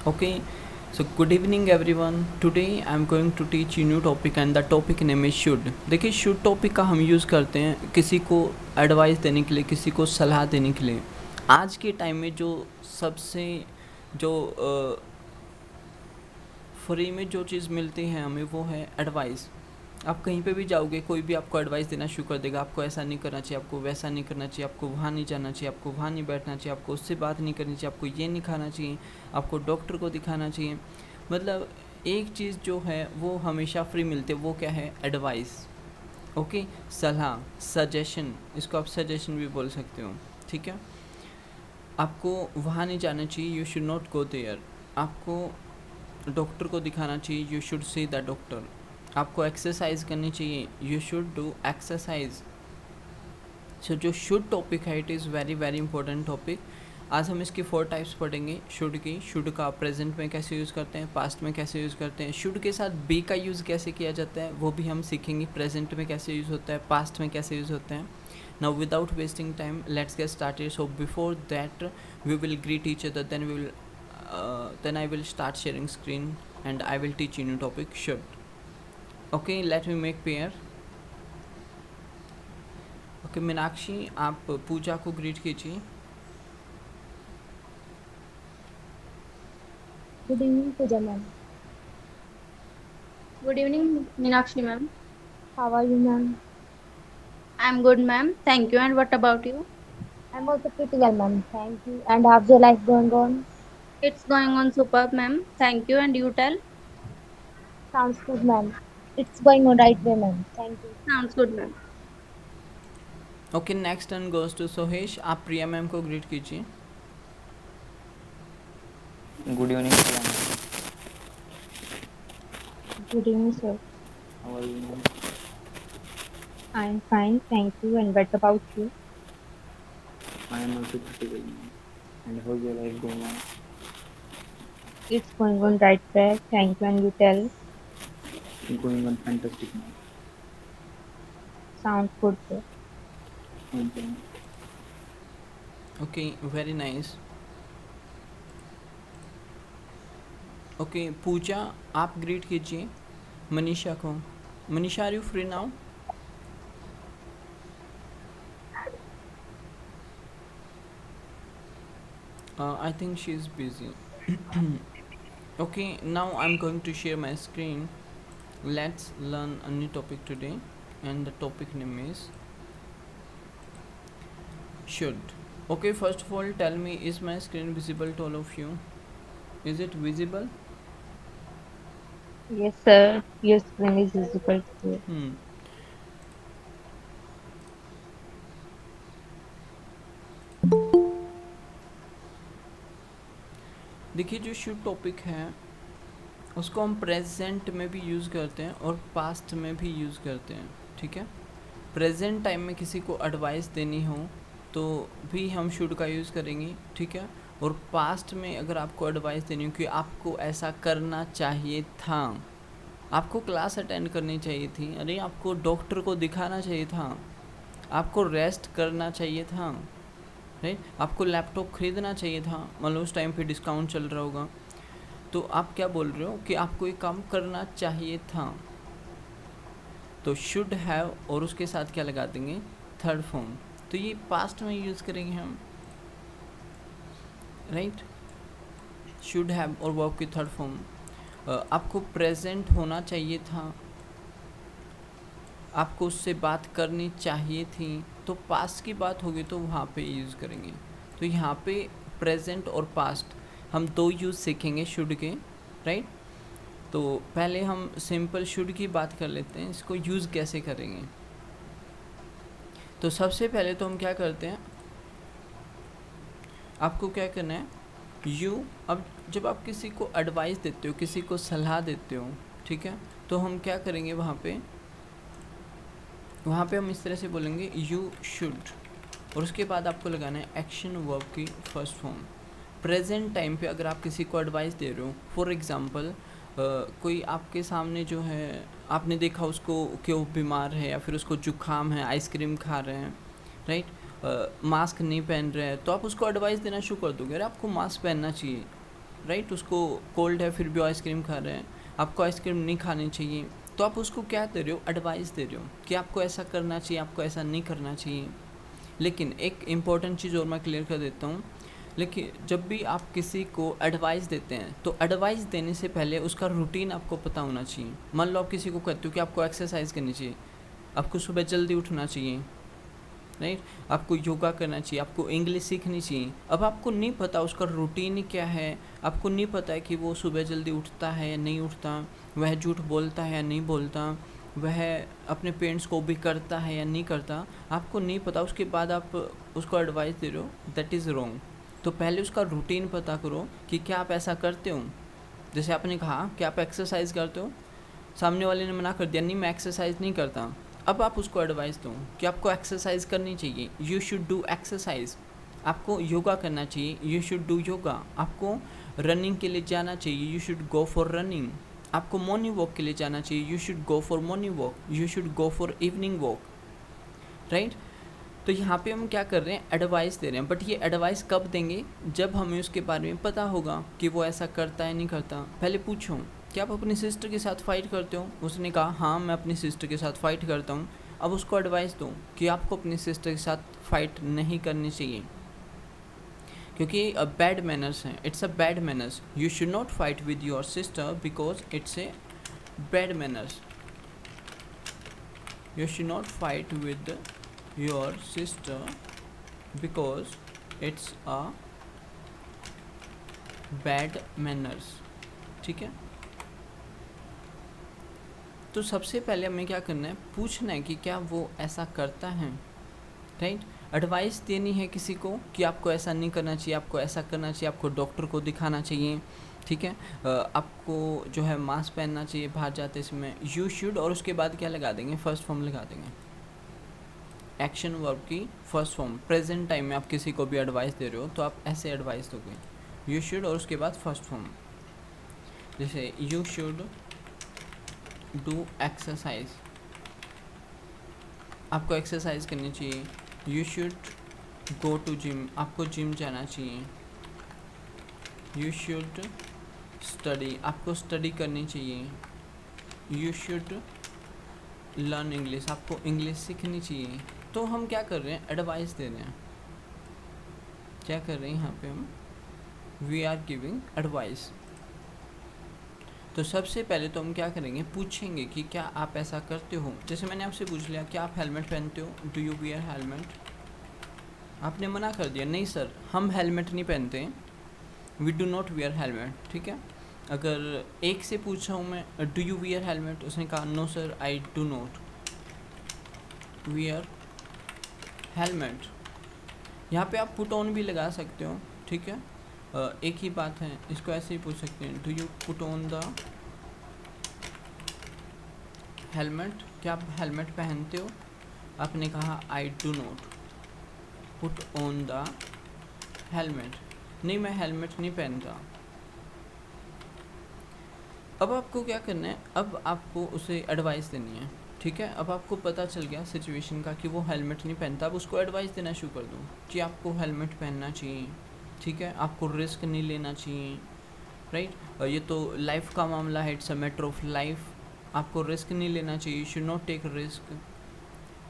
Okay, so good evening everyone. Today I am going to teach you new topic and the topic name is should. देखिए should topic का हम use करते हैं किसी को advice देने के लिए, किसी को सलाह देने के लिए। आज के टाइम में जो सबसे जो फ्री में जो चीज़ मिलती है हमें वो है एडवाइस। आप कहीं पे भी जाओगे कोई भी आपको एडवाइस देना शुरू कर देगा, आपको ऐसा नहीं करना चाहिए, आपको वैसा नहीं करना चाहिए, आपको वहाँ नहीं जाना चाहिए, आपको वहाँ नहीं बैठना चाहिए, आपको उससे बात नहीं करनी चाहिए, आपको ये नहीं खाना चाहिए, आपको डॉक्टर को दिखाना चाहिए। मतलब एक चीज़ जो है वो हमेशा फ्री मिलती है, वो क्या है? एडवाइस। ओके, सलाह, सजेशन, इसको आप सजेशन भी बोल सकते हो। ठीक है, आपको वहाँ नहीं जाना चाहिए, you should not go there. आपको डॉक्टर को दिखाना चाहिए, you should see the doctor. आपको एक्सरसाइज करनी चाहिए, you should do exercise. So जो शुड टॉपिक है it is very very important topic. आज हम इसकी 4 टाइप्स पढ़ेंगे शुड की। शुड का प्रेजेंट में कैसे यूज़ करते हैं, पास्ट में कैसे यूज़ करते हैं, शुड के साथ बी का यूज़ कैसे किया जाता है वो भी हम सीखेंगे। प्रेजेंट में कैसे यूज़ होता है, पास्ट में कैसे यूज़ होता है। Now without wasting time let's get started. So before that we will greet each other, then I will start sharing screen and I will teach you new topic should. Okay, let me make pair. Okay, Meenakshi आप पूजा को greet कीजिए। Good evening, Pooja ma'am. Good evening, Meenakshi ma'am. How are you, ma'am? I'm good, ma'am. Thank you. And what about you? I'm also pretty well, ma'am. Thank you. And how's your life going on? It's going on superb, ma'am. Thank you. And you tell? Sounds good, ma'am. It's going on right way, ma'am. Thank you. Sounds good, ma'am. Okay, next turn goes to Sohesh. आप Priya ma'am को greet कीजिए। Good evening, Priyanka. Good evening, sir. How are you, ma'am? I'm fine, thank you. And what about you? I am also pretty well, ma'am. And how's your life going on? It's going on right track. Thank you. And you tell? Going on fantastic, ma'am. Sounds good, sir. Thank you, ma'am. Okay, very nice. Okay Pooja, आप greet कीजिए मनीषा को। Manisha, are you free now? I think she is busy. Okay, now I am going to share my screen. Let's learn a new topic today, and the topic name is should. Okay, first of all, tell me, is my screen visible to all of you? Is it visible? Yes, sir. Your screen is visible to Hmm. देखिए, जो should topic है उसको हम present में भी use करते हैं और पास्ट में भी यूज़ करते हैं। ठीक है, प्रेजेंट टाइम में किसी को एडवाइस देनी हो तो भी हम शुड का यूज़ करेंगे। ठीक है, और पास्ट में अगर आपको एडवाइस देनी हो कि आपको ऐसा करना चाहिए था, आपको क्लास अटेंड करनी चाहिए थी, अरे आपको डॉक्टर को दिखाना चाहिए था, आपको रेस्ट करना चाहिए था, राइट, आपको लैपटॉप ख़रीदना चाहिए था, मान लो उस टाइम पे डिस्काउंट चल रहा होगा, तो आप क्या बोल रहे हो कि आपको ये काम करना चाहिए था। तो शुड हैव और उसके साथ क्या लगा देंगे? Third form. तो ये पास्ट में यूज़ करेंगे हम, राइट। शुड हैव और वर्ब की थर्ड फॉर्म। आपको प्रेजेंट होना चाहिए था, आपको उससे बात करनी चाहिए थी, तो पास्ट की बात होगी तो वहाँ पे यूज़ करेंगे। तो यहाँ पे प्रेजेंट और पास्ट हम दो यूज़ सीखेंगे शुड के, राइट। तो पहले हम सिंपल शुड की बात कर लेते हैं, इसको यूज़ कैसे करेंगे। तो सबसे पहले तो हम क्या करते हैं, आपको क्या करना है, अब जब आप किसी को एडवाइस देते हो, किसी को सलाह देते हो, ठीक है, तो हम क्या करेंगे वहाँ पे हम इस तरह से बोलेंगे यू शुड, और उसके बाद आपको लगाना है एक्शन वर्ब की फर्स्ट फॉर्म। प्रेजेंट टाइम पे अगर आप किसी को एडवाइस दे रहे हो, फॉर एग्ज़ाम्पल कोई आपके सामने जो है, आपने देखा उसको कि वो बीमार है या फिर उसको जुकाम है, आइसक्रीम खा रहे हैं, राइट, मास्क नहीं पहन रहे हैं, तो आप उसको एडवाइस देना शुरू कर दोगे, अरे आपको मास्क पहनना चाहिए, राइट, उसको कोल्ड है फिर भी आइसक्रीम खा रहे हैं, आपको आइसक्रीम नहीं खानी चाहिए, तो आप उसको क्या दे रहे हो, एडवाइस दे रहे हो कि आपको ऐसा करना चाहिए, आपको ऐसा नहीं करना चाहिए। लेकिन एक इम्पॉर्टेंट चीज़ और मैं क्लियर कर देता हूँ, लेकिन जब भी आप किसी को एडवाइस देते हैं तो एडवाइस देने से पहले उसका रूटीन आपको पता होना चाहिए। मान लो आप किसी को कहते हो कि आपको एक्सरसाइज करनी चाहिए, आपको सुबह जल्दी उठना चाहिए, राइट, आपको योगा करना चाहिए, आपको इंग्लिश सीखनी चाहिए। अब आपको नहीं पता उसका रूटीन क्या है, आपको नहीं पता है कि वो सुबह जल्दी उठता है या नहीं उठता, वह झूठ बोलता है या नहीं बोलता, वह अपने पेरेंट्स को भी करता है या नहीं करता, आपको नहीं पता, उसके बाद आप उसको एडवाइस दे रहे हो, दैट इज़ रॉन्ग। तो पहले उसका रूटीन पता करो कि क्या आप ऐसा करते हो। जैसे आपने कहा कि आप एक्सरसाइज करते हो, सामने वाले ने मना कर दिया, नहीं मैं एक्सरसाइज नहीं करता, अब आप उसको एडवाइस दो कि आपको एक्सरसाइज करनी चाहिए, यू शुड डू एक्सरसाइज, आपको योगा करना चाहिए, यू शुड डू योगा, आपको रनिंग के लिए जाना चाहिए, you should go for running, आपको मॉर्निंग वॉक के लिए जाना चाहिए, you should go for morning walk, you should go for evening walk, right. तो यहाँ पे हम क्या कर रहे हैं, एडवाइस दे रहे हैं, बट ये एडवाइस कब देंगे, जब हमें उसके बारे में पता होगा कि वो ऐसा करता है नहीं करता। पहले पूछो कि आप अपनी सिस्टर के साथ फ़ाइट करते हो, उसने कहा हाँ मैं अपनी सिस्टर के साथ फ़ाइट करता हूँ, अब उसको एडवाइस दो कि आपको अपनी सिस्टर के साथ फ़ाइट नहीं करनी चाहिए, क्योंकि बैड मैनर्स हैं, it's a bad manners, you should not fight with your sister because it's a bad manners, you should not fight with your sister because it's a bad manners, ठीक है। तो सबसे पहले हमें क्या करना है, पूछना है कि क्या वो ऐसा करता है, राइट। एडवाइस देनी है किसी को कि आपको ऐसा नहीं करना चाहिए, आपको ऐसा करना चाहिए, आपको डॉक्टर को दिखाना चाहिए, ठीक है, आपको जो है मास्क पहनना चाहिए बाहर जाते समय, यू शुड, और उसके बाद क्या लगा देंगे, फर्स्ट फॉर्म लगा देंगे, एक्शन वर्ब की फर्स्ट फॉर्म। प्रेजेंट टाइम में आप किसी को भी एडवाइस दे रहे हो तो आप ऐसे एडवाइस दोगे, यू शुड और उसके बाद फर्स्ट फॉर्म। जैसे यू शुड डू एक्सरसाइज, आपको एक्सरसाइज करनी चाहिए, you should go to gym, आपको जिम जाना चाहिए, यू शुड स्टडी, आपको स्टडी करनी चाहिए, यू शुड लर्न इंग्लिश, आपको इंग्लिश सीखनी चाहिए। तो हम क्या कर रहे हैं, एडवाइस दे रहे हैं, क्या कर रहे हैं यहाँ पे हम, वी आर गिविंग एडवाइस। तो सबसे पहले तो हम क्या करेंगे, पूछेंगे कि क्या आप ऐसा करते हो। जैसे मैंने आपसे पूछ लिया क्या आप हेलमेट पहनते हो, डू यू वियर हेलमेट, आपने मना कर दिया नहीं सर हम हेलमेट नहीं पहनते, we do not wear helmet, ठीक है। अगर एक से पूछा हूँ मैं डू यू वियर हेलमेट, उसने कहा no sir I do not wear helmet, यहाँ पे आप पुट ऑन भी लगा सकते हो, ठीक है, एक ही बात है, इसको ऐसे ही पूछ सकते हैं, do you put on the helmet, क्या आप हेलमेट पहनते हो, आपने कहा आई do not put on the helmet, नहीं मैं हेलमेट नहीं पहनता। अब आपको क्या करना है, अब आपको उसे एडवाइस देनी है, ठीक है। अब आपको पता चल गया सिचुएशन का कि वो हेलमेट नहीं पहनता, अब उसको एडवाइस देना शुरू कर दो कि आपको हेलमेट पहनना चाहिए, ठीक है, आपको रिस्क नहीं लेना चाहिए, राइट। ये तो लाइफ का मामला है, it's a matter of life, आपको रिस्क नहीं लेना चाहिए, you should not take risk,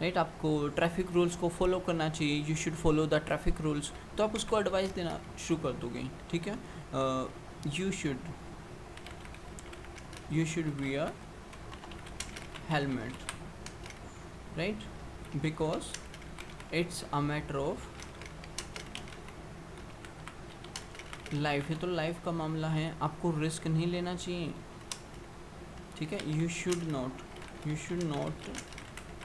right. आपको ट्रैफिक रूल्स को फॉलो करना चाहिए, you should follow the traffic rules. तो आप उसको एडवाइस देना शुरू कर दोगे, ठीक है, you should wear helmet, right, because it's a matter of life, है तो लाइफ का मामला है, आपको रिस्क नहीं लेना चाहिए, ठीक है। You should not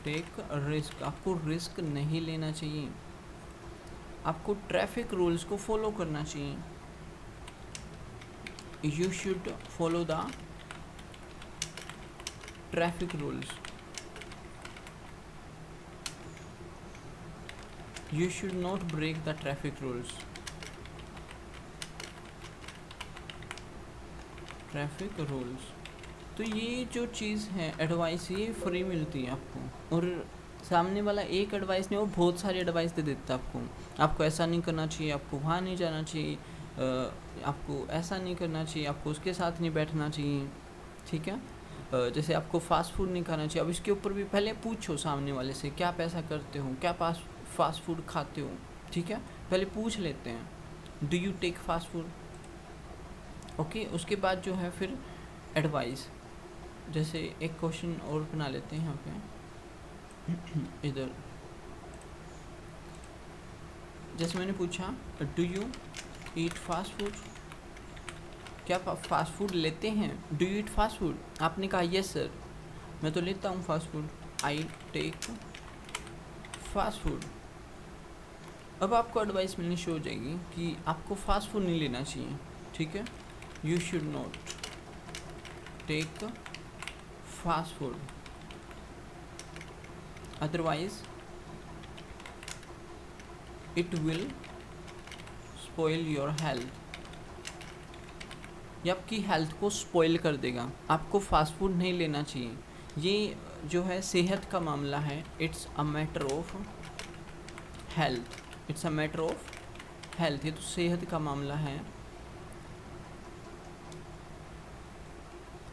take risk, आपको रिस्क नहीं लेना चाहिए, आपको ट्रैफिक रूल्स को फॉलो करना चाहिए, you should follow the traffic rules, you should not break the traffic rules, traffic rules. तो ये जो चीज़ है एडवाइस, ये फ्री मिलती है आपको, और सामने वाला एक एडवाइस नहीं, वो बहुत सारी एडवाइस दे देता है आपको, आपको ऐसा नहीं करना चाहिए, आपको वहाँ नहीं जाना चाहिए, आपको ऐसा नहीं करना चाहिए, आपको उसके साथ नहीं बैठना चाहिए, ठीक है। जैसे आपको फास्ट फूड नहीं खाना चाहिए। अब इसके ऊपर भी पहले पूछो सामने वाले से, क्या आप ऐसा करते हो, क्या फास्ट फूड खाते हो, ठीक है, पहले पूछ लेते हैं, do you take fast food, okay. उसके बाद जो है फिर एडवाइस, जैसे एक क्वेश्चन और बना लेते हैं यहाँ पे इधर, जैसे मैंने पूछा do you eat fast food, क्या आप फास्ट फूड लेते हैं, do you eat fast food, आपने कहा यस सर, मैं तो लेता हूँ fast food, I take fast food. अब आपको एडवाइस मिलनी शुरू हो जाएगी कि आपको फास्ट फूड नहीं लेना चाहिए, ठीक है, you should not take fast food, otherwise it will spoil your health, ये आपकी हेल्थ को स्पॉइल कर देगा, आपको फास्ट फूड नहीं लेना चाहिए। ये जो है सेहत का मामला है, it's a matter of health, it's a matter of health, ये तो सेहत का मामला है,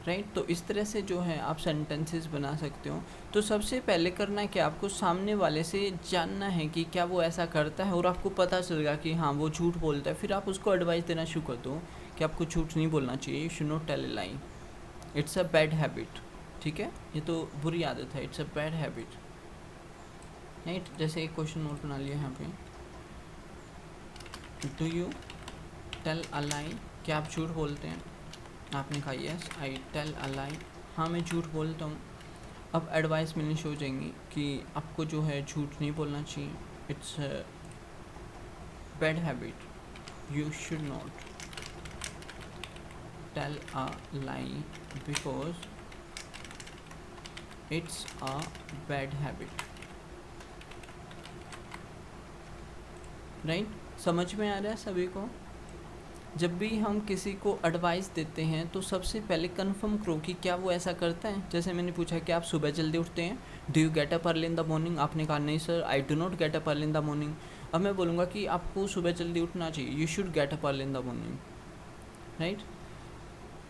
राइट। तो इस तरह से जो है आप सेंटेंसेस बना सकते हो। तो सबसे पहले करना है कि आपको सामने वाले से जानना है कि क्या वो ऐसा करता है, और आपको पता चलेगा कि हाँ वो झूठ बोलता है, फिर आप उसको एडवाइस देना शुरू कर दो कि आपको झूठ नहीं बोलना चाहिए, you should not tell a lie, it's a bad habit, ठीक है, ये तो बुरी आदत है, it's a bad habit, right. जैसे एक क्वेश्चन और बना लिया यहाँ पे, do you tell a lie, क्या आप झूठ बोलते हैं, आपने कहा यस आई टेल अ लाई, हाँ मैं झूठ बोलता हूँ। अब एडवाइस मिलनी शुरू हो जाएंगी कि आपको जो है झूठ नहीं बोलना चाहिए, it's bad habit, you should not tell a lie because it's a bad habit, right. समझ में आ रहा है सभी को। जब भी हम किसी को एडवाइस देते हैं तो सबसे पहले कंफर्म करो कि क्या वो ऐसा करता है। जैसे मैंने पूछा कि आप सुबह जल्दी उठते हैं, do you get up early in the morning, आपने कहा नहीं sir I do not gate up early in the morning. अब मैं बोलूँगा कि आपको सुबह जल्दी उठना चाहिए, you should get up early in the morning, right,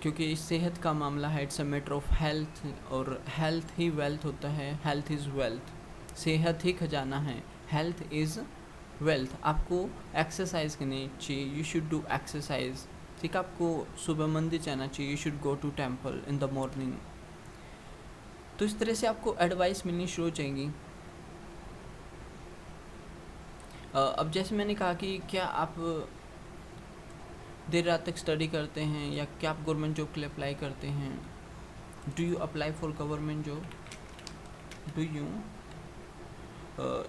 क्योंकि इस सेहत का मामला है, it's a matter of health, और हेल्थ ही वेल्थ होता है, हेल्थ इज़ वेल्थ, सेहत ही खजाना है, हेल्थ इज़ वेल्थ। आपको एक्सरसाइज करनी चाहिए, यू शुड डू एक्सरसाइज, ठीक है, आपको सुबह मंदिर जाना चाहिए, you should go to temple in the morning. तो इस तरह से आपको एडवाइस मिलनी शुरू हो जाएंगी। अब जैसे मैंने कहा कि क्या आप देर रात तक स्टडी करते हैं, या क्या आप गवर्नमेंट जॉब के लिए अप्लाई करते हैं, do you apply for government job, do you,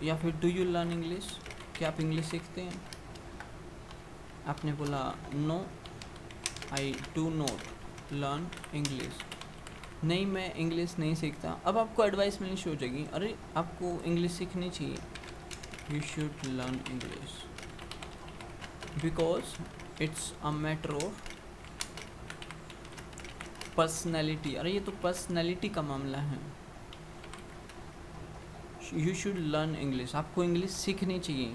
या फिर डू यू लर्न इंग्लिश, क्या आप इंग्लिश सीखते हैं, आपने बोला no I do not learn English, नहीं मैं इंग्लिश नहीं सीखता। अब आपको एडवाइस मिलनी शुरू हो जाएगी, अरे आपको इंग्लिश सीखनी चाहिए, you should learn English because it's a matter of personality, अरे ये तो पर्सनैलिटी का मामला है, यू शुड लर्न इंग्लिश, आपको इंग्लिश सीखनी चाहिए,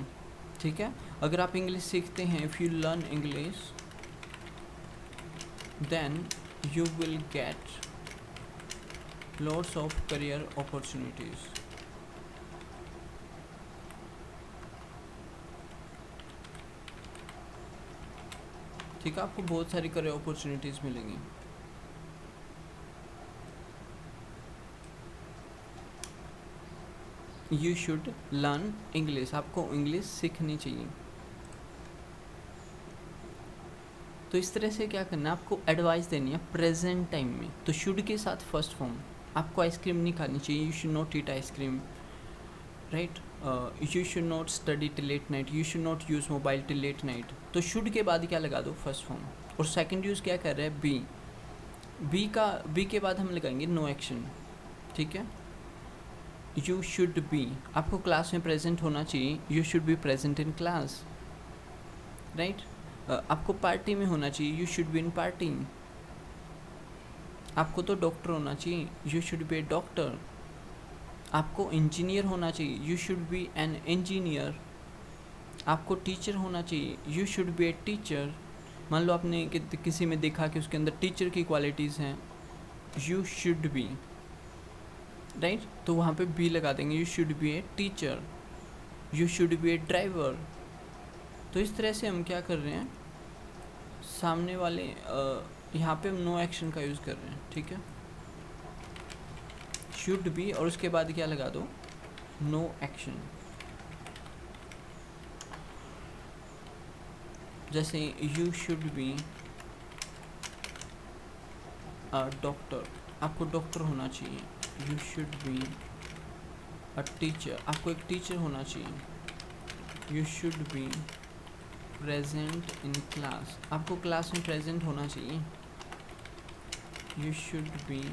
ठीक है। अगर आप इंग्लिश सीखते हैं, if you learn English then you will get lots of career opportunities, ठीक है, आपको बहुत सारी करियर अपॉर्चुनिटीज़ मिलेंगी। यू शुड लर्न इंग्लिश, आपको इंग्लिश सीखनी चाहिए। तो इस तरह से क्या करना है, आपको एडवाइस देनी है प्रेजेंट टाइम में। तो शुड के साथ फर्स्ट फॉर्म, आपको आइसक्रीम नहीं खानी चाहिए, you should not eat ice cream, right, you should not study till late night, you should not use mobile till late night. तो शुड के बाद क्या लगा दो, फर्स्ट फॉर्म। और सेकंड यूज़ क्या कर रहा है, बी के बाद हम लगाएंगे नो एक्शन, ठीक है। यू शुड बी, आपको क्लास में प्रेजेंट होना चाहिए, you should be present in class, right. आपको पार्टी में होना चाहिए, you should be in party. आपको तो डॉक्टर होना चाहिए, you should B A doctor. आपको इंजीनियर होना चाहिए, you should B an engineer. आपको टीचर होना चाहिए, you should B a teacher, मान लो आपने किसी में देखा कि उसके अंदर टीचर की क्वालिटीज़ हैं, यू शुड बी, राइट, तो वहाँ पे बी लगा देंगे, you should B a teacher, you should B A driver. तो इस तरह से हम क्या कर रहे हैं, सामने वाले यहाँ पे हम नो एक्शन का यूज़ कर रहे हैं, ठीक है, शुड बी और उसके बाद क्या लगा दो, नो एक्शन। जैसे you should be a doctor, आपको डॉक्टर होना चाहिए, you should be a teacher, आपको एक टीचर होना चाहिए, you should be present in class, आपको क्लास में प्रेजेंट होना चाहिए, you should be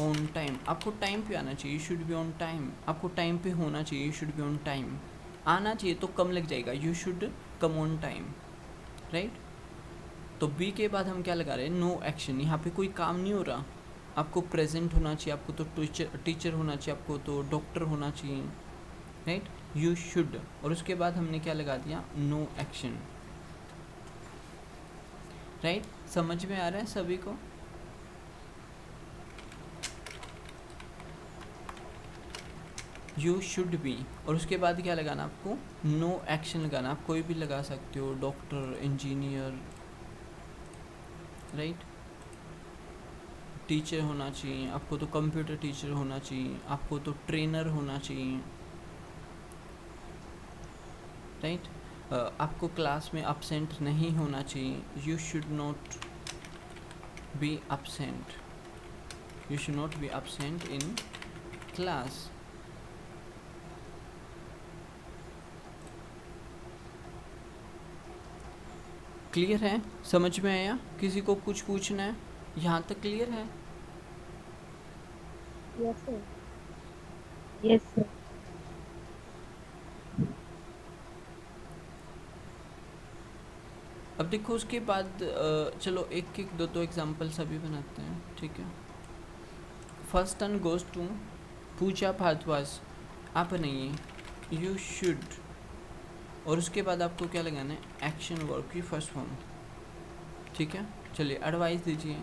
on time, आपको टाइम पे आना चाहिए, you should be on time, आपको टाइम पे होना चाहिए, you should be on time, आना चाहिए तो कम लग जाएगा, you should come on time, right. तो बी के बाद हम क्या लगा रहे हैं, नो एक्शन, यहाँ पे कोई काम नहीं हो रहा, आपको प्रेजेंट होना चाहिए, आपको तो टीचर होना चाहिए, आपको तो डॉक्टर होना चाहिए, राइट, यू शुड, और उसके बाद हमने क्या लगा दिया, नो एक्शन, राइट। समझ में आ रहा है सभी को? यू शुड बी और उसके बाद क्या लगाना आपको, नो एक्शन लगाना, आप कोई भी लगा सकते हो, डॉक्टर, इंजीनियर, राइट, टीचर होना चाहिए, आपको तो कंप्यूटर टीचर होना चाहिए, आपको तो ट्रेनर होना चाहिए, राइट, आपको क्लास में अपसेंट नहीं होना चाहिए, you should not be absent, you should not be absent in class. Clear है? समझ में आया? किसी को कुछ पूछना है? यहाँ तक क्लियर है? Yes, sir. Yes, sir. अब देखो उसके बाद चलो एक एक दो एग्जांपल्स अभी बनाते हैं, ठीक है। फर्स्ट टर्न गोज टू पूजा भारद्वाज, आप बनाइए यू शुड और उसके बाद आपको क्या लगाना है, एक्शन वर्ब की फर्स्ट फॉर्म, ठीक है। चलिए एडवाइस दीजिए।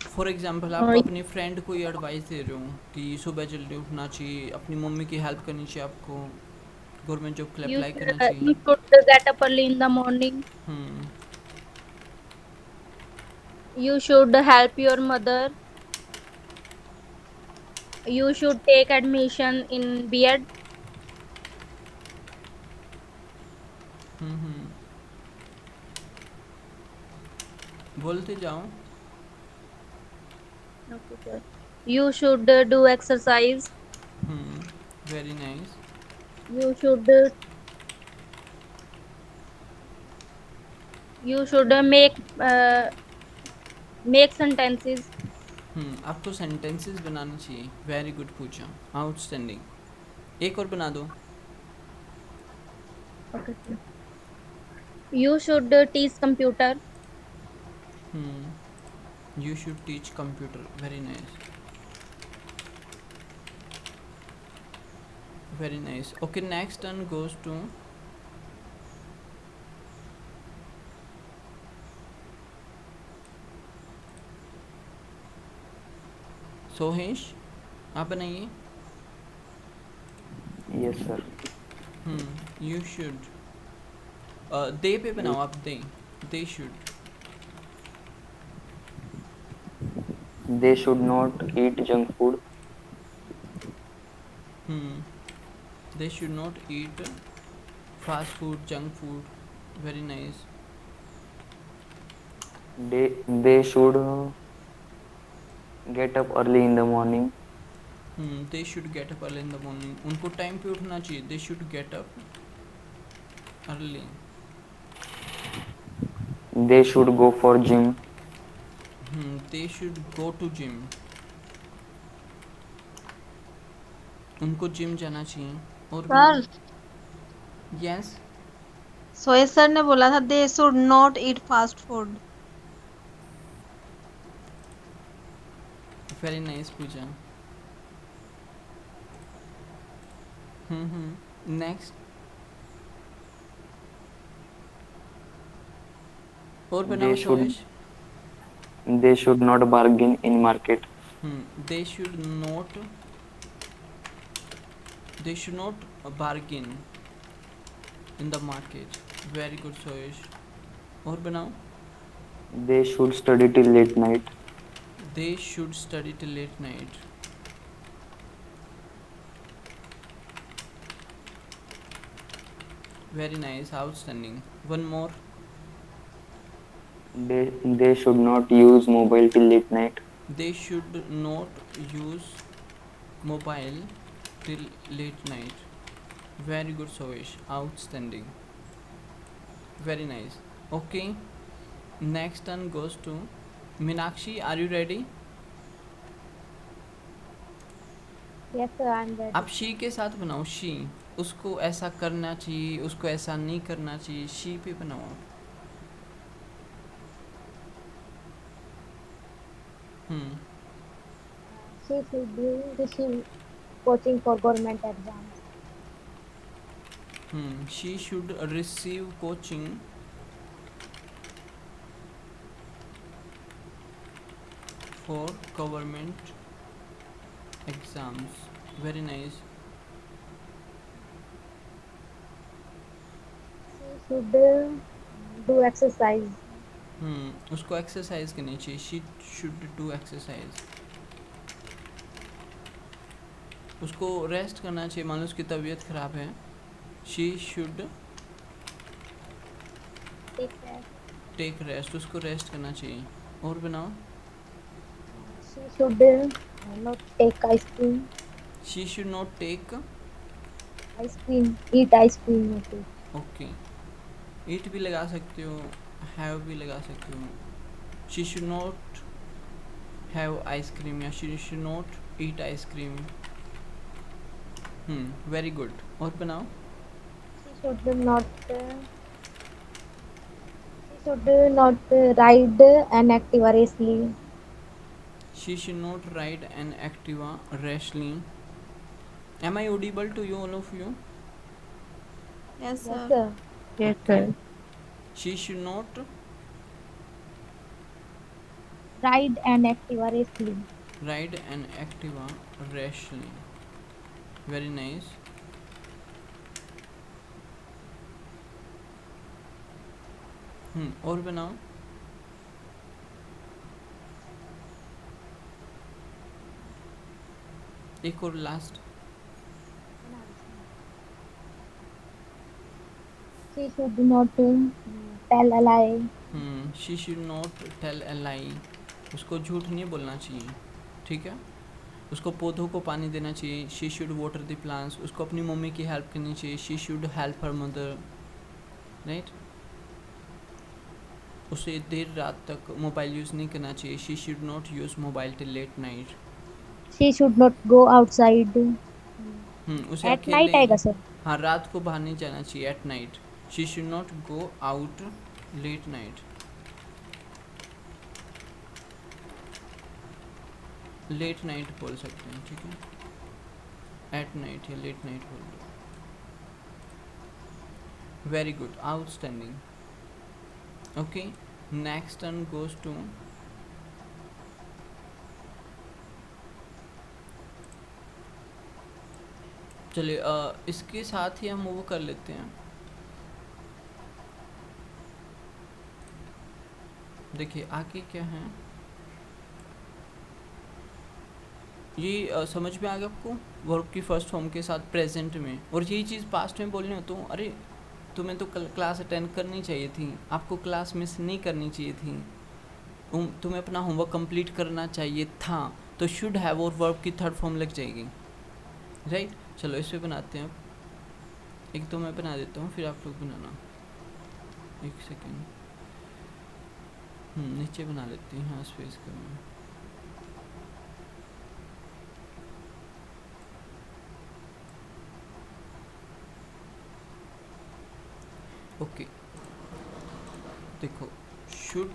फॉर एग्जांपल आप और अपनी फ्रेंड को ये एडवाइस दे रहे हो कि सुबह जल्दी उठना चाहिए, अपनी मम्मी की हेल्प करनी चाहिए, आपको गवर्नमेंट जॉब के लिए अप्लाई करना you चाहिए। should get up early in the morning. Hmm You should help your mother. You should take admission in B.Ed. हम्म, बोलते जाओ। Okay, sir. You should do exercise. Very nice. You should make sentences. आपको sentences बनाना चाहिए, very good पूछा, outstanding. एक और बना दो। Okay, sir. You should teach computer. You should teach computer, very nice, very nice. Okay, next turn goes to Sohesh, आप बनाइए। Yes, sir. You should they पे बनाओ आप, they should. They should not eat junk food. They should not eat fast food, junk food, very nice. They should get up early in the morning. They should get up early in the morning, उनको time पे उठना चाहिए, they should get up early. They should go for gym. They should go to gym, उनको gym जाना चाहिए। और sir, yes, सोए sir ने बोला था they should not eat fast food. Very nice Pooja. Next और बनाओ Soesh. they should not bargain in market. They should not, they should not bargain in the market. Very good Soesh. और बनाओ। They should study till late night. They should study till late night. Very nice, outstanding. One more. They should not use mobile till late night. They should not use mobile till late night. Very good Sovesh, outstanding, very nice. Okay, next turn goes to Meenakshi. Are you ready? Yes, sir, I'm ready. आप she के साथ बनाओ। She, उसको ऐसा करना चाहिए, उसको ऐसा नहीं करना चाहिए, शी पे बनाओ। She should be receive coaching for government exams. She should receive coaching for government exams. Very nice. She should do exercise. उसको एक्सरसाइज करनी चाहिए। She should do exercise. उसको रेस्ट करना चाहिए, मान लो उसकी तबीयत ख़राब है। She should Take rest. Take rest, उसको रेस्ट करना चाहिए। और बनाओ। She should not take ice cream. She should not take. Ice cream. Eat ice cream. Okay. Okay, eat भी लगा सकते हो, हैव भी लगा सकते हो। She should not have ice cream या she should not eat ice cream. Very good. और बनाओ। She should not ride an Activa racely. She should not ride an Activa rashly. Am I audible to you, all of you? Yes, Yes, sir. sir. Yes, sir. She should not Ride an Activa racely. Ride an Activa rashly. Very nice. और बनाओ। एक और last. She should not tell a lie. She should not tell a lie. उसको झूठ नहीं बोलना चाहिए, ठीक है। उसको पौधों को पानी देना चाहिए। She should water the plants. उसको अपनी मम्मी की हेल्प करनी चाहिए। She should help her mother, right. उसे देर रात तक मोबाइल यूज़ नहीं करना चाहिए। She should not use mobile till late night. She should not go outside. उसे At night अकेले, आएगा सर. हाँ, रात को बाहर नहीं जाना चाहिए, at night. She should not go out late night. Late night बोल सकते हैं, ठीक है। एट नाइट या लेट नाइट बोल दो। Very good, outstanding. Okay, next turn goes to चलिए इसके साथ ही हम मूव कर लेते हैं। देखिए आगे क्या है ये समझ में आ गया आपको? वर्ब की फर्स्ट फॉर्म के साथ प्रेजेंट में, और यही चीज़ पास्ट में बोलनी हो तो अरे तुम्हें तो कल क्लास अटेंड करनी चाहिए थी, आपको क्लास मिस नहीं करनी चाहिए थी, तुम्हें अपना होमवर्क कंप्लीट करना चाहिए था, तो शुड हैव और वर्ब की थर्ड फॉर्म लग जाएगी, राइट। चलो इस पे बनाते हैं। एक तो मैं बना देता हूँ फिर आप लोग बनाना। एक सेकेंड, नीचे बना लेते हैं, हाँ स्पेस करना। ओके देखो, शुड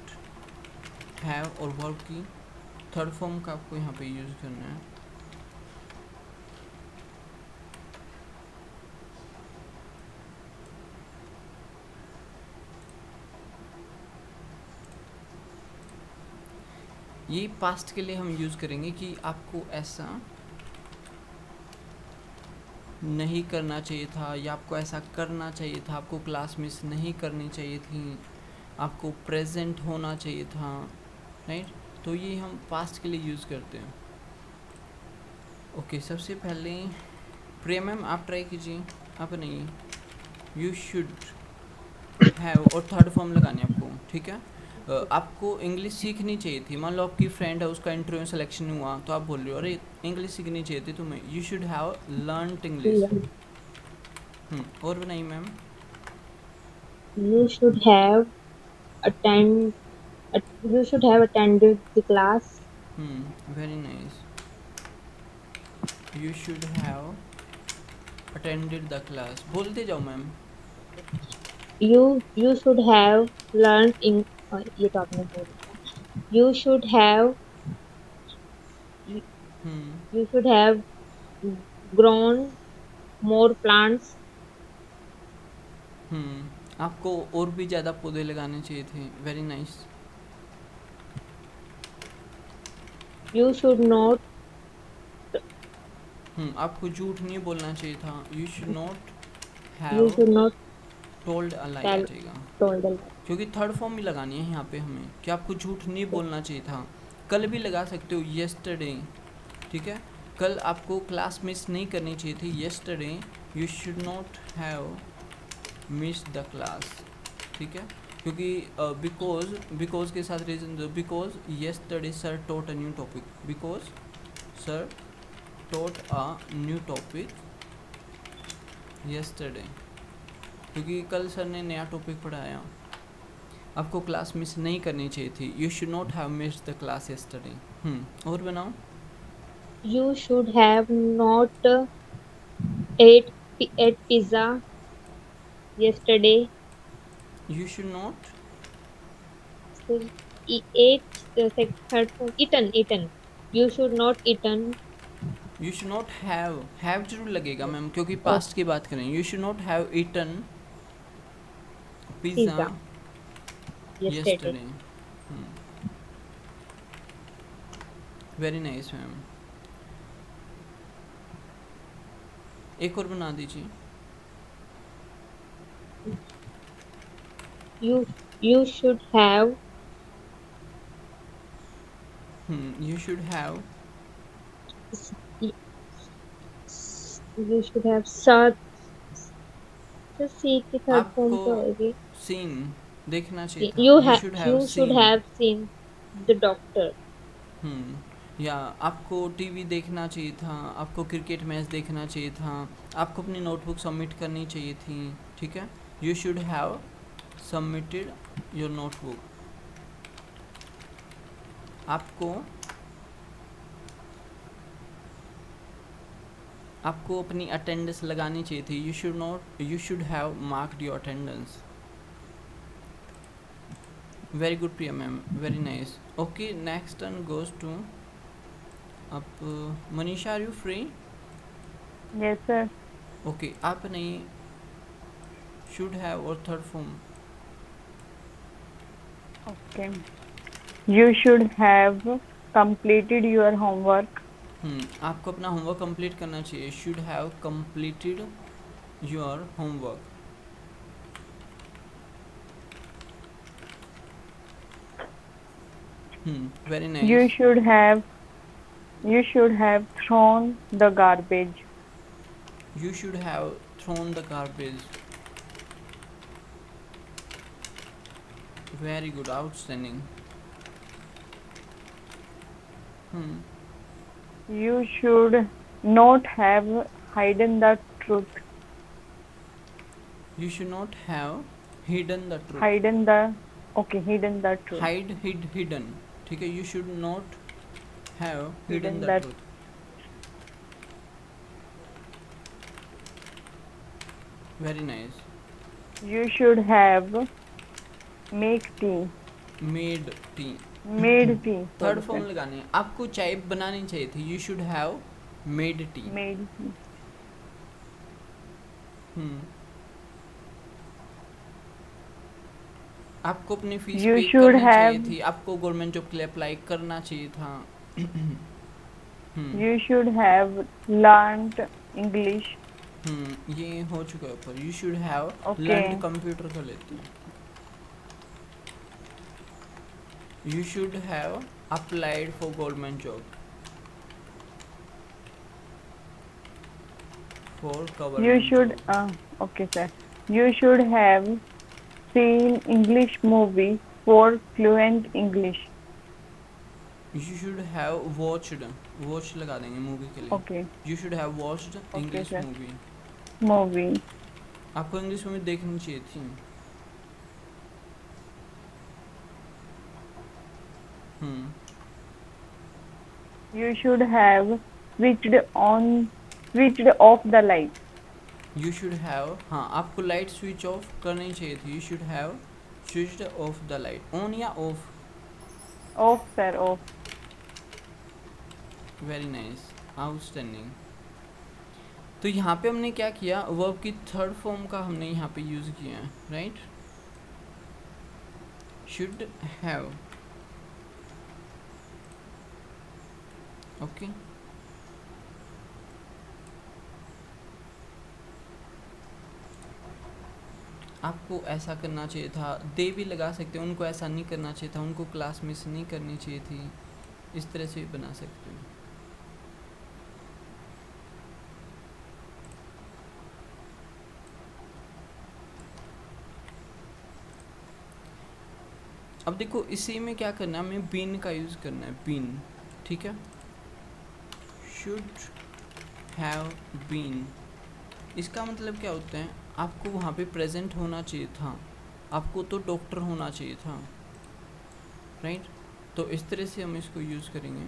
हैव और वर्ब की थर्ड फॉर्म का आपको यहाँ पे यूज़ करना है। ये पास्ट के लिए हम यूज़ करेंगे कि आपको ऐसा नहीं करना चाहिए था या आपको ऐसा करना चाहिए था, आपको क्लास मिस नहीं करनी चाहिए थी, आपको प्रेजेंट होना चाहिए था, राइट। तो ये हम पास्ट के लिए यूज़ करते हैं। ओके, सबसे पहले प्रिया मैम आप ट्राई कीजिए। आप नहीं, यू शुड हैव और थर्ड फॉर्म लगानी है आपको, ठीक है। आपको इंग्लिश सीखनी चाहिए थी। मान लो आपकी फ्रेंड है, उसका इंटरव्यू सिलेक्शन हुआ, तो आप बोल रहे हो अरे इंग्लिश सीखनी चाहिए थी तुम्हें, you should have learn English. और बनाइए ma'am. You should have attend. You should have attended the class. Very nice. You should have attended the class. बोलते जाओ ma'am. You should have learned in. ये तो आपने बोल दिया. You should have. You should have grown more plants. आपको और भी ज़्यादा पौधे लगाने चाहिए थे। Very nice. You should not. आपको झूठ नहीं बोलना चाहिए था। You should not You have should not told a lie आ tell जाएगा, told a lie. क्योंकि थर्ड फॉर्म भी लगानी है यहाँ पे हमें कि आपको झूठ नहीं बोलना चाहिए था। कल भी लगा सकते हो येस्टरडे, ठीक है। कल आपको क्लास मिस नहीं करनी चाहिए थी। Yesterday you should not have miss the class, ठीक है। क्योंकि बिकॉज के साथ रीजन दो। Because yesterday sir taught a new topic. Because sir taught a new topic yesterday, क्योंकि कल सर ने नया टॉपिक पढ़ाया। आपको क्लास मिस नहीं करनी चाहिए थी। You should not have missed the class yesterday. और बनाओ। You should have not ate pizza yesterday. You should not So, ate third form eaten. You should not eaten. You should not have जरूर लगेगा ma'am, क्योंकि past की बात करें। You should not have eaten pizza Pizza yesterday. yesterday। Very nice ma'am. एक और बना दीजिए। You should have. You should have You should have searched. तो सी की थर्ड फॉर्म आपको तो होगी. सीन देखना चाहिए था। You you have should you have should seen. have seen the doctor. या आपको टीवी देखना चाहिए था, आपको क्रिकेट मैच देखना चाहिए था, आपको अपनी नोटबुक सबमिट करनी चाहिए थी, ठीक है। You should have submitted your notebook. आपको अपनी अटेंडेंस लगानी चाहिए थी। You should have marked your attendance. Very good Priya ma'am, very nice. Okay, next turn goes to अब Manisha. Are you free? Yes, sir. Okay, आप नहीं शुड हैव और third form. Okay. You should have completed your homework. आपको अपना homework complete करना चाहिए। Should have completed your homework. Very You nice. should have thrown the garbage. You should have thrown the garbage. Very good, outstanding. You should not have hidden the truth. You should not have hidden the truth. Hidden the truth. Hidden, ठीक है। You should not have hidden Hidden the the truth. Very nice. You should have made tea. Made tea. Made tea. Third form लगाने हैं। आपको चाय बनानी चाहिए थी। You should have made tea. Made tea. आपको अपनी फीस You पे should करनी चाहिए have थी, आपको गवर्नमेंट जॉब के लिए अप्लाई करना चाहिए था। you should have learned English. ये हो चुका है ऊपर। You should have Okay. Learned computer कर लेते हैं। You should have applied for government job for You government should okay sir. You should have seen English movie for fluent English. You should have watched, watch लगा देंगे movie के लिए। Okay. You should have watched English sir. Movie. Movie. आपको English movie देखनी चाहिए थी। You should have switched off the light. You should have, हाँ आपको लाइट स्विच ऑफ करनी चाहिए थी। You should have switched off the light. On या off? Off sir, off. Very nice, outstanding. तो यहाँ पे हमने क्या किया, वर्ब की थर्ड फॉर्म का हमने यहाँ पे यूज़ किया है, राइट। Should have, okay. आपको ऐसा करना चाहिए था, दे भी लगा सकते हैं, उनको ऐसा नहीं करना चाहिए था, उनको क्लास मिस नहीं करनी चाहिए थी, इस तरह से भी बना सकते हो। अब देखो इसी में क्या करना है, हमें बीन का यूज़ करना है, बीन, ठीक है। शुड हैव बीन, इसका मतलब क्या होता है, आपको वहाँ पे प्रेजेंट होना चाहिए था, आपको तो डॉक्टर होना चाहिए था, राइट। तो इस तरह से हम इसको यूज़ करेंगे।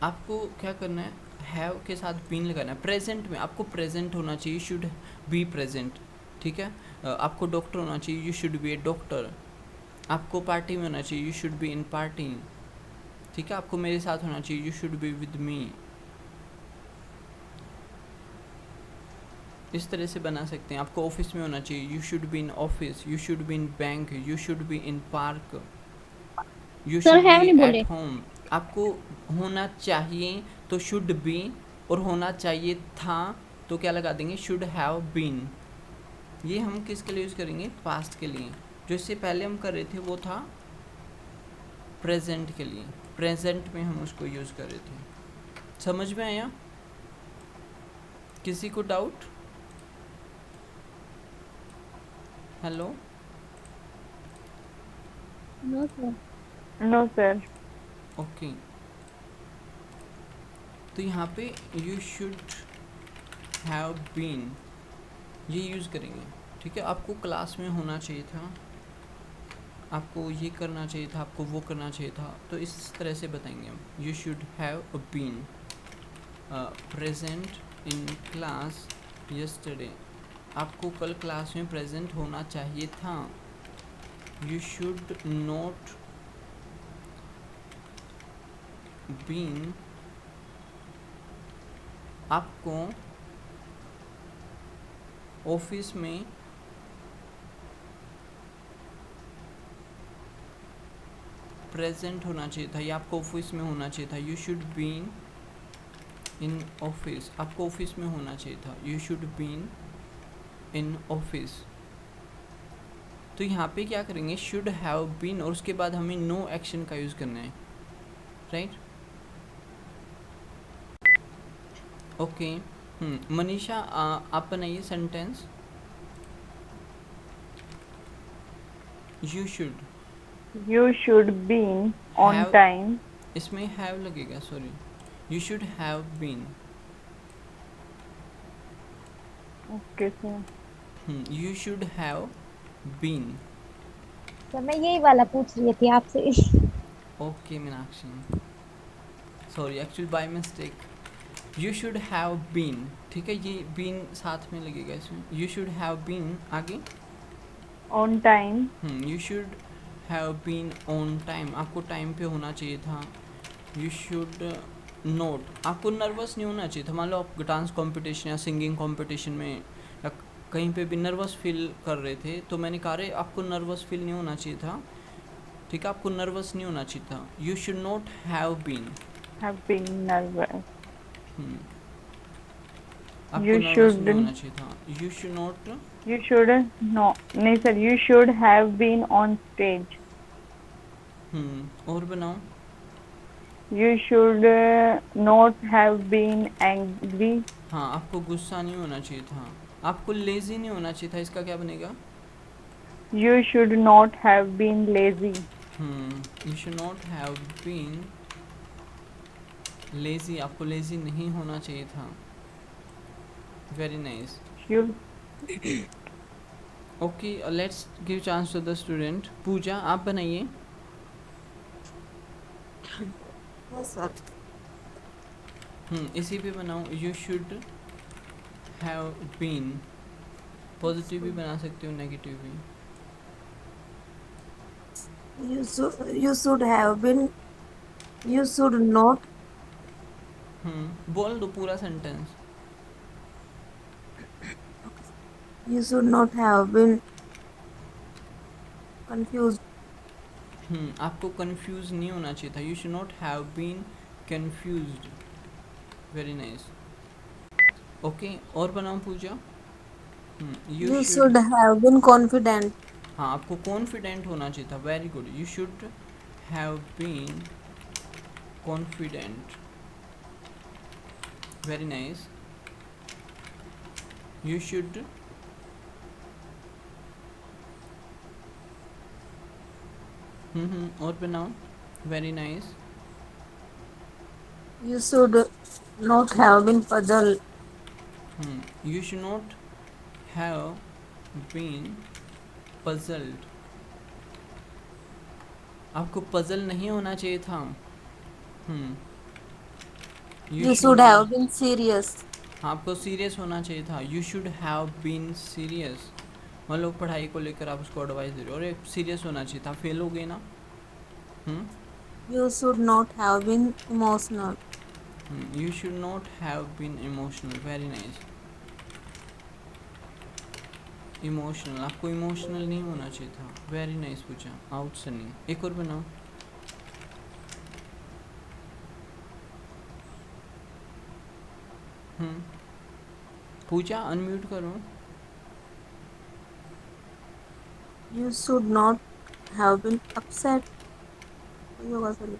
आपको क्या करना है, हैव के साथ बीन लगाना है। प्रेजेंट में आपको प्रेजेंट होना चाहिए, शुड बी प्रेजेंट, ठीक है। आपको डॉक्टर होना चाहिए, you should B A doctor. आपको पार्टी में होना चाहिए, you should be in party, ठीक है। आपको मेरे साथ होना चाहिए, you should be with me. इस तरह से बना सकते हैं। आपको ऑफिस में होना चाहिए, you should be in office, you should be in bank, you should be in park, you Sir, should have be नहीं बोले। At home. आपको होना चाहिए तो शुड बी, और होना चाहिए था तो क्या लगा देंगे, शुड हैव बीन। ये हम किसके लिए यूज़ करेंगे, पास्ट के लिए। जो इससे पहले हम कर रहे थे वो था प्रेजेंट के लिए, प्रेजेंट में हम उसको यूज़ कर रहे थे। समझ में आया? किसी को doubt? Hello? No, sir. No sir. Okay. तो यहाँ पे यू शुड हैव बीन ये यूज़ करेंगे, ठीक है। आपको क्लास में होना चाहिए था, आपको ये करना चाहिए था, आपको वो करना चाहिए था, तो इस तरह से बताएंगे हम। You should have been present in class yesterday. आपको कल क्लास में प्रेजेंट होना चाहिए था। यू शुड नॉट बीन, आपको ऑफिस में प्रेजेंट होना चाहिए था, या आपको ऑफिस में होना चाहिए था। You should been in office, आपको ऑफिस में होना चाहिए था। You should been in office. तो यहाँ पे क्या करेंगे, शुड हैव बीन, और उसके बाद हमें नो एक्शन का यूज़ करना है, राइट। ओके। मनीषा आप बनाइए sentence. You should been on Have- time. इसमें हैव लगेगा, sorry. You should have been. Okay sir. You should have been. तो मैं यही वाला पूछ रही थी आपसे। Okay Meenakshi, sorry actually by mistake. You should have been, ठीक है, ये बीन साथ में लगेगा इसमें। यू शुड हैव बीन आगे। On time. You should have been on time, आपको टाइम पे होना चाहिए था। यू शुड नोट, आपको नर्वस नहीं होना चाहिए था। मान लो आप डांस कंपटीशन या सिंगिंग कंपटीशन में या कहीं पे भी नर्वस फील कर रहे थे, तो मैंने कहा रे आपको नर्वस फील नहीं होना चाहिए था, ठीक है, आपको नर्वस नहीं होना चाहिए था। You should not have been, Have been nervous. आपको You नर्वस should. नहीं होना चाहिए था। You should not, You should. No. नहीं sir. You should have been on stage. और बनाओ। You should not have been angry. हाँ, आपको गुस्सा नहीं होना चाहिए था, आपको लेजी नहीं होना चाहिए था, इसका क्या बनेगा? You should not have been lazy. You should not have been lazy, आपको लेजी नहीं होना चाहिए था। Very nice. You. Okay, let's give chance to the student. Pooja आप बनाइए। सर इसी पे बनाओ। You should have been, positive भी बना सकते हो, नेगेटिव भी। you should have been, you should not, बोल दो पूरा sentence. you should not have been confused. आपको कंफ्यूज नहीं होना चाहिए था। You should not have been confused. Very nice. Okay, और बनाओ पूजा। You should have been confident. हाँ, आपको कॉन्फिडेंट होना चाहिए था। Very good. You should have been confident. Very nice. You should और बनाओ। Very nice. You should not have been puzzled. You should not have been puzzled, आपको puzzle नहीं होना चाहिए था। You should have been serious. आपको serious होना चाहिए था। You should have been serious, मान लो पढ़ाई को लेकर आप उसको एडवाइस दे रहे हो, अरे सीरियस होना चाहिए था, फेल हो गए ना। You should not have been emotional. You should not have been emotional. Very nice. Emotional, आपको इमोशनल नहीं होना चाहिए था। वेरी नाइस पूछा, आउटस्टैंडिंग। एक और बनाओ। पूजा अनम्यूट करो। You should not have been upset. वही होगा सर।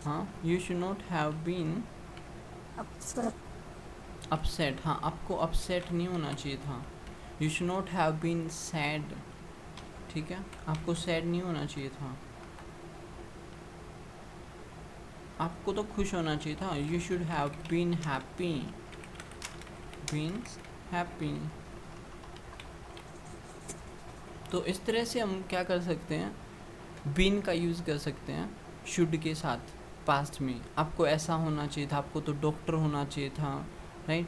हाँ, you should not have been Upset. Upset. हाँ, आपको अपसेट नहीं होना चाहिए था। You should not have been sad, ठीक है, आपको सैड नहीं होना चाहिए था, आपको तो खुश होना चाहिए था। You should have been happy, been happy. तो इस तरह से हम क्या कर सकते हैं, बीन का यूज़ कर सकते हैं शुड के साथ पास्ट में। आपको ऐसा होना चाहिए था, आपको तो डॉक्टर होना चाहिए था, राइट।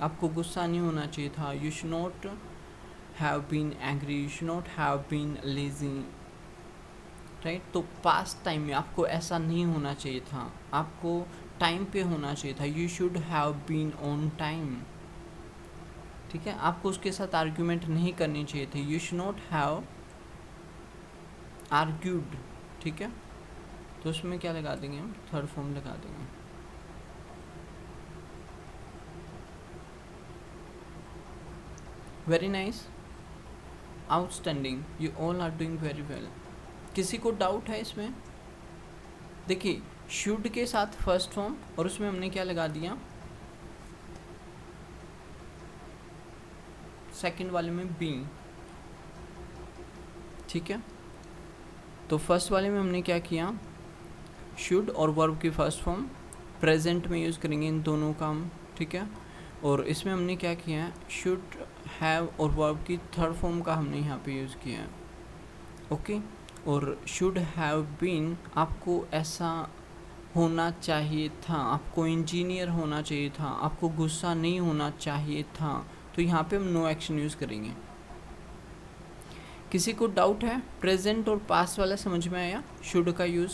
आपको गुस्सा नहीं होना चाहिए था। You should not have been angry, you should not have been lazy, right. तो पास्ट टाइम में आपको ऐसा नहीं होना चाहिए था, आपको टाइम पे होना चाहिए था। You should have been on time, ठीक है। आपको उसके साथ आर्ग्यूमेंट नहीं करनी चाहिए थी। You should not have argued, ठीक है। तो उसमें क्या लगा देंगे हम, थर्ड फॉर्म लगा देंगे। Very nice, outstanding, you all are doing very well. किसी को डाउट है इसमें? देखिए, शुड के साथ फर्स्ट फॉर्म और उसमें हमने क्या लगा दिया, सेकंड वाले में बीइंग, ठीक है। तो फर्स्ट वाले में हमने क्या किया, शुड और वर्ब की फर्स्ट फॉर्म प्रेजेंट में यूज़ करेंगे इन दोनों का हम, ठीक है। और इसमें हमने क्या किया है, शुड हैव और वर्ब की थर्ड फॉर्म का हमने यहाँ पे यूज़ किया है, ओके। और शुड हैव बीन, आपको ऐसा होना चाहिए था, आपको इंजीनियर होना चाहिए था, आपको गुस्सा नहीं होना चाहिए था। तो यहाँ पे हम नो एक्शन यूज़ करेंगे। किसी को डाउट है? प्रेजेंट और पास्ट वाला समझ में आया, शुड का यूज़?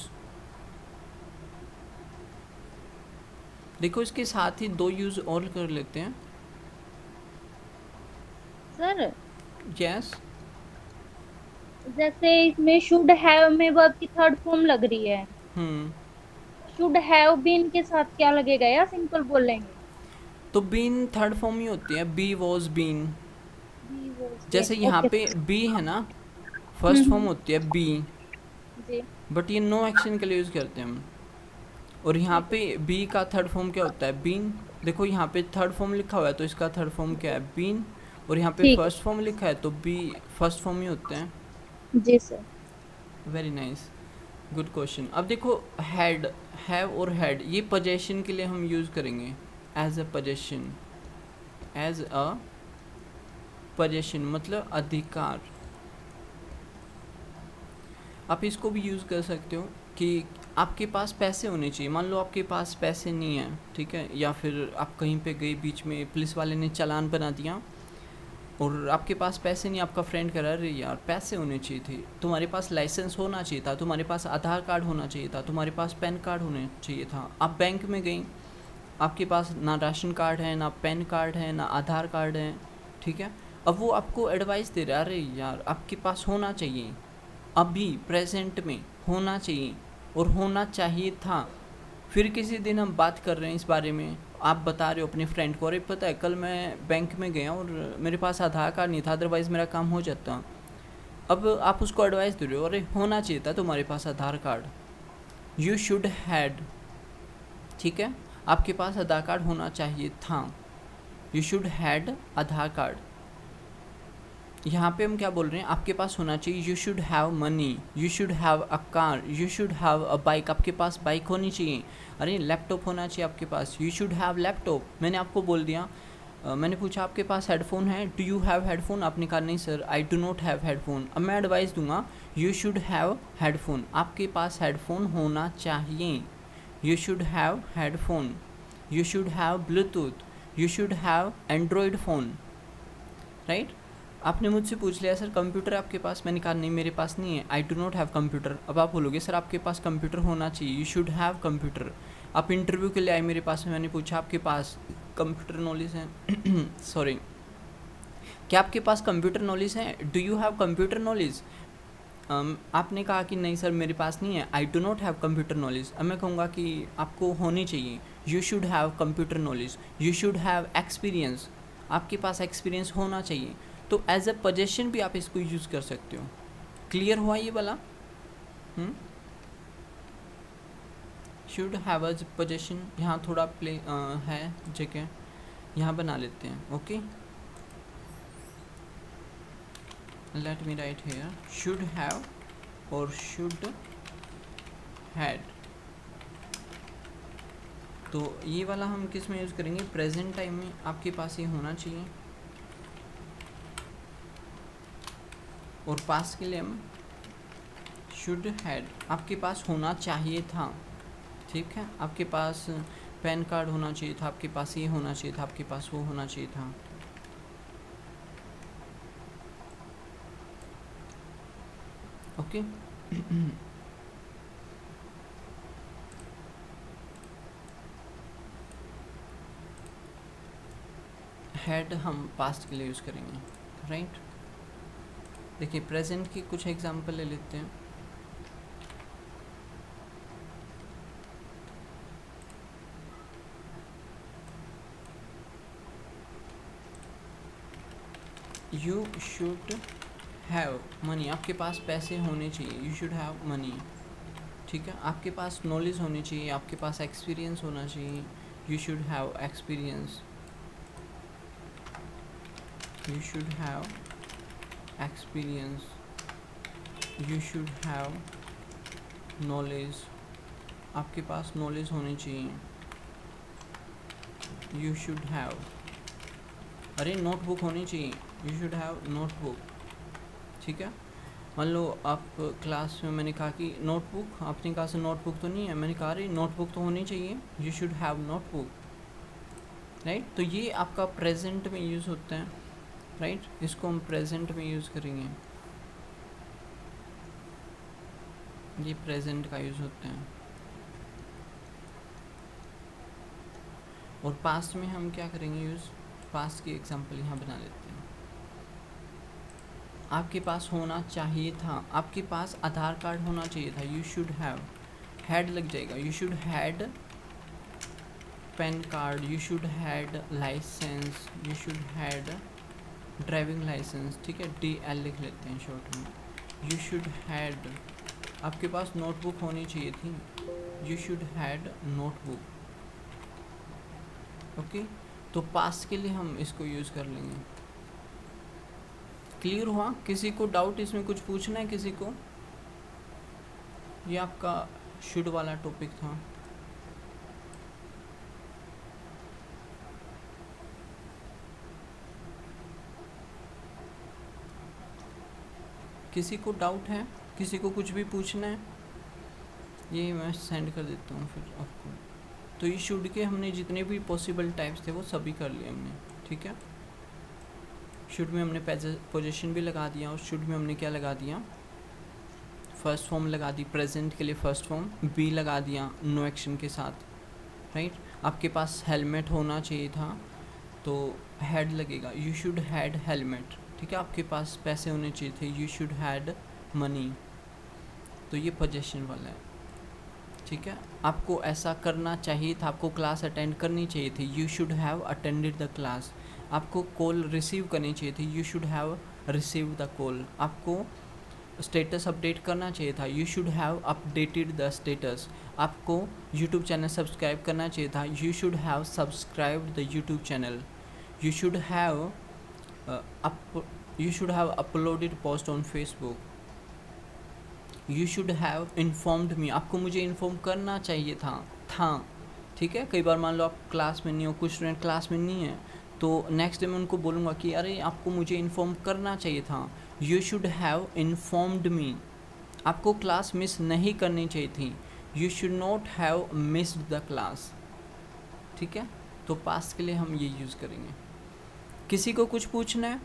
देखो इसके साथ ही 2 यूज़ और कर लेते हैं। सर यस, जैसे इसमें शुड हैव में वर्ब की थर्ड फॉर्म लग रही है, शुड हैव बीन के साथ क्या लगेगा या सिंपल बोलेंगे? तो बीन थर्ड फॉर्म ही होती है, be was been. Be was जैसे बीन, यहाँ ओके पे बी है ना, फर्स्ट फॉर्म हम्म, होती है बी, जी बट ये नो एक्शन के लिए यूज़ करते हैं हम। और यहाँ ठीक है। पे बी का थर्ड फॉर्म क्या होता है, बीन। देखो यहाँ पे थर्ड फॉर्म लिखा हुआ है तो इसका थर्ड फॉर्म क्या है, बीन। और यहाँ पे ठीक फर्स्ट फॉर्म लिखा है तो बी फर्स्ट फॉर्म ही होते हैं। है जी sir. Very nice, good question. अब देखो हैड, हैव और हैड ये पोजेशन के लिए हम यूज़ करेंगे, as a possession, as a possession मतलब अधिकार। आप इसको भी यूज़ कर सकते हो कि आपके पास पैसे होने चाहिए। मान लो आपके पास पैसे नहीं है, ठीक है, या फिर आप कहीं पे गए, बीच में पुलिस वाले ने चालान बना दिया और आपके पास पैसे नहीं, आपका फ्रेंड कह रहा है अरे यार पैसे होने चाहिए थे, तुम्हारे पास लाइसेंस होना चाहिए था, तुम्हारे पास आधार कार्ड होना चाहिए था, तुम्हारे पास पैन कार्ड होना चाहिए था। आप बैंक में गई, आपके पास ना राशन कार्ड है, ना पैन कार्ड है, ना आधार कार्ड है, ठीक है। अब वो आपको एडवाइस दे रहा है अरे यार आपके पास होना चाहिए, अभी प्रेजेंट में होना चाहिए और होना चाहिए था। फिर किसी दिन हम बात कर रहे हैं इस बारे में, आप बता रहे हो अपने फ्रेंड को अरे पता है कल मैं बैंक में गया और मेरे पास आधार कार्ड नहीं था, अदरवाइज़ मेरा काम हो जाता। अब आप उसको एडवाइस दे रहे हो अरे होना चाहिए था तुम्हारे पास आधार कार्ड, यू शुड हैड, ठीक है, आपके पास आधार कार्ड होना चाहिए था, you should had Aadhaar card. यहाँ पे हम क्या बोल रहे हैं, आपके पास होना चाहिए, you should have money, you should have a car, you should have a bike, आपके पास बाइक होनी चाहिए। अरे लैपटॉप होना चाहिए आपके पास, यू शुड हैव लैपटॉप। मैंने आपको बोल दिया, मैंने पूछा आपके पास हेडफोन है, डू यू हैव हेडफोन, आपने कहा नहीं sir I do not have headphone. अब मैं एडवाइस दूंगा यू शुड हैव हेडफोन, आपके पास हेडफोन होना चाहिए, you should have headphone, you should have Bluetooth, you should have Android phone, right. आपने मुझसे पूछ लिया सर कंप्यूटर आपके पास, मैंने कहा नहीं मेरे पास नहीं है, आई डू नॉट हैव कंप्यूटर। अब आप बोलोगे सर आपके पास कंप्यूटर होना चाहिए, यू शुड हैव कंप्यूटर। आप इंटरव्यू के लिए आए मेरे पास में, मैंने पूछा आपके पास कंप्यूटर नॉलेज है सॉरी, क्या आपके पास कंप्यूटर नॉलेज है, do you have computer knowledge. आपने कहा कि नहीं सर मेरे पास नहीं है, आई do not have computer knowledge. अब मैं कहूँगा कि आपको होनी चाहिए, you should have computer knowledge, you should have experience, आपके पास एक्सपीरियंस होना चाहिए। तो एज अ पोजेशन भी आप इसको यूज़ कर सकते हो। क्लियर हुआ ये वाला? शुड हैव अ पोजेशन, यहाँ थोड़ा प्ले है जगह, यहाँ बना लेते हैं। Okay, let me write here should have और शुड हैड। तो ये वाला हम किस में यूज़ करेंगे, प्रेजेंट टाइम में आपके पास ये होना चाहिए, और पास्ट के लिए हम शुड हैड, आपके पास होना चाहिए था, ठीक है, आपके पास पैन कार्ड होना चाहिए था, आपके पास ये होना चाहिए था, आपके पास वो होना चाहिए था। ओके हैड हम पास्ट के लिए यूज़ करेंगे, राइट। देखिए प्रेजेंट की कुछ एग्जांपल ले लेते हैं। यू शुड हैव मनी, आपके पास पैसे होने चाहिए, यू शुड हैव मनी, ठीक है। आपके पास नॉलेज होनी चाहिए, आपके पास एक्सपीरियंस होना चाहिए, you should have experience, you should have experience, you should have knowledge, आपके पास नॉलेज होनी चाहिए, यू शुड हैव, अरे नोटबुक होनी चाहिए, यू शुड हैव नोटबुक, ठीक है। मान लो आप क्लास में, मैंने कहा कि नोटबुक, आपने कहा सर नोटबुक तो नहीं है, मैंने कहा अरे नोटबुक तो होनी चाहिए, you should have notebook, right. तो ये आपका प्रेजेंट में यूज़ होता है, राइट, इसको हम प्रेजेंट में यूज़ करेंगे, ये प्रेजेंट का यूज़ होता है। और पास्ट में हम क्या करेंगे यूज़, पास्ट की एग्जांपल यहाँ बना लेते हैं। आपके पास होना चाहिए था, आपके पास आधार कार्ड होना चाहिए था, यू शुड हैव, हैड लग जाएगा, you should had PAN card, you should had license, you should had driving license, ठीक है, DL लिख लेते हैं शॉर्ट में। यू शुड हैड, आपके पास नोटबुक होनी चाहिए थी, you should had notebook. Okay, तो पास्ट के लिए हम इसको यूज़ कर लेंगे। क्लियर हुआ? किसी को डाउट इसमें कुछ पूछना है किसी को? ये आपका शुड वाला टॉपिक था। किसी को डाउट है, किसी को कुछ भी पूछना है? ये मैं सेंड कर देता हूँ फिर आपको। तो ये शुड के हमने जितने भी पॉसिबल टाइप्स थे वो सभी कर लिए हमने, ठीक है। शुड में हमने पोजीशन भी लगा दिया, और शुड में हमने क्या लगा दिया, फर्स्ट फॉर्म लगा दी, प्रेजेंट के लिए फर्स्ट फॉर्म, बी लगा दिया नो एक्शन के साथ, राइट। आपके पास हेलमेट होना चाहिए था तो हैड लगेगा, यू शुड हैड हेलमेट, ठीक है। आपके पास पैसे होने चाहिए थे, यू शुड हैड मनी, तो ये पोजीशन वाला है, ठीक है। आपको ऐसा करना चाहिए था, आपको क्लास अटेंड करनी चाहिए थी, you should have attended the class. आपको कॉल रिसीव करनी चाहिए थी, you should have receive the call. आपको स्टेटस अपडेट करना चाहिए था, you should have updated the status. आपको यूट्यूब चैनल सब्सक्राइब करना चाहिए था, you should have subscribed the YouTube channel. You should have uploaded post on Facebook. You should have informed मी, आपको मुझे इन्फॉर्म करना चाहिए था, ठीक है। कई बार मान लो आप क्लास में नहीं हो, कुछ स्टूडेंट क्लास में नहीं है, तो नेक्स्ट डे मैं उनको बोलूँगा कि अरे आपको मुझे इन्फॉर्म करना चाहिए था, यू शुड हैव इन्फॉर्म्ड मी। आपको क्लास मिस नहीं करनी चाहिए थी, you should not have missed the class, ठीक है। तो पास्ट के लिए हम ये यूज़ करेंगे। किसी को कुछ पूछना है?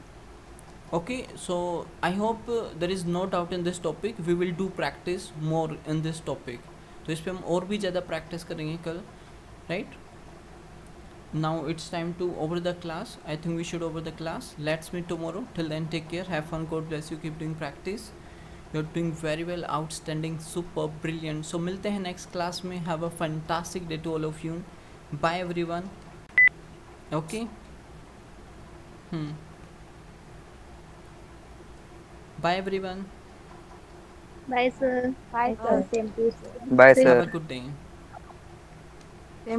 Okay, so I hope there is no doubt in this topic, we will do practice more in this topic. तो इस पर हम और भी ज़्यादा प्रैक्टिस करेंगे कल, right. Now it's time to over the class. I think we should over the class. Let's meet tomorrow. Till then, take care. Have fun. God bless you. Keep doing practice. You're doing very well. Outstanding. Super. Brilliant. So मिलते हैं next class में. Have a fantastic day to all of you. Bye everyone. Okay. Bye everyone. Bye sir. Bye, sir. Same to you, sir. Bye, Have sir. a good day.